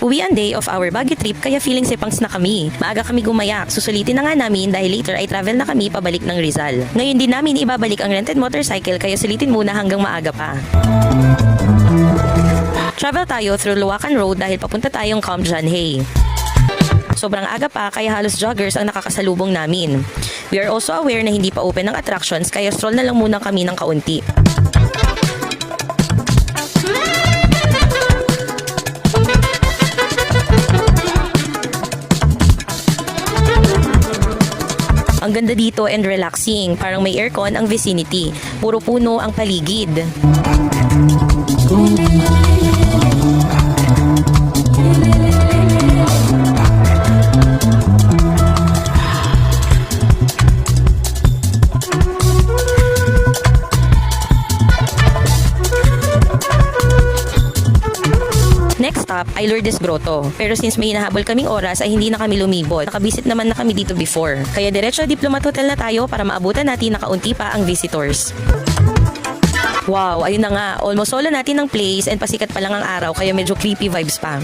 Uwian day of our Baguio trip kaya feeling sepangs na kami. Maaga kami gumayak, susulitin na nga namin dahil later ay travel na kami pabalik ng Rizal. Ngayon din namin ibabalik ang rented motorcycle kaya sulitin muna hanggang maaga pa. Travel tayo through Luwakan Road dahil papunta tayong Camp John Hay. Sobrang aga pa kaya halos joggers ang nakakasalubong namin. We are also aware na hindi pa open ang attractions kaya stroll na lang muna kami ng kaunti. Ang ganda dito and relaxing, parang may aircon ang vicinity. Puro puno ang paligid. Next stop ay Lourdes Grotto. Pero since may hinahabol kaming oras ay hindi na kami lumibot. Nakabisit naman na kami dito before. Kaya diretso Diplomat Hotel na tayo para maabutan natin na kaunti pa ang visitors. Wow, ayun na nga. Almost solo natin ng place and pasikat pa lang ang araw kaya medyo creepy vibes pa.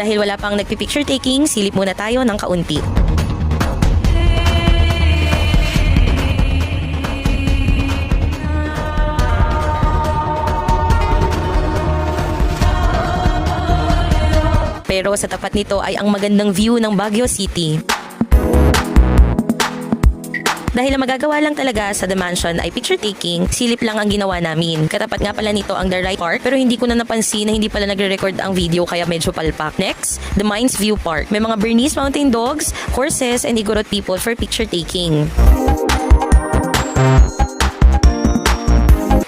Dahil wala pang nagpipicture taking, silip muna tayo ng kaunti. Pero sa tapat nito ay ang magandang view ng Baguio City. Dahil ang magagawa lang talaga sa The Mansion ay picture taking, silip lang ang ginawa namin. Katapat nga pala nito ang The Right Park pero hindi ko na napansin na hindi pala nagre-record ang video kaya medyo palpak. Next, The Mines View Park. May mga Bernese mountain dogs, horses, and Igorot people for picture taking.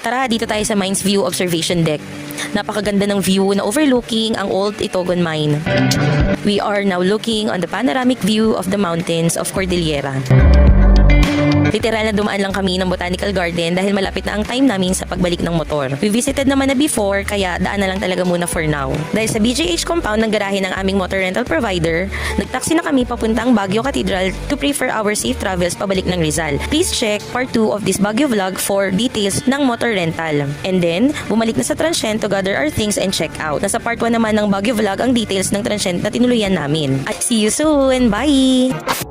Tara, dito tayo sa Mines View Observation Deck. Napakaganda ng view na overlooking ang Old Itogon Mine. We are now looking on the panoramic view of the mountains of Cordillera. Literal na dumaan lang kami ng Botanical Garden dahil malapit na ang time namin sa pagbalik ng motor. We visited naman na before kaya daan na lang talaga muna for now. Dahil sa BGH compound ng garahe ng aming motor rental provider, nagtaksi na kami papuntang Baguio Cathedral to pray for our safe travels pabalik ng Rizal. Please check part 2 of this Baguio vlog for details ng motor rental. And then, bumalik na sa Transient to gather our things and check out. Nasa part 1 naman ng Baguio vlog ang details ng Transient na tinuluyan namin. At see you soon! Bye!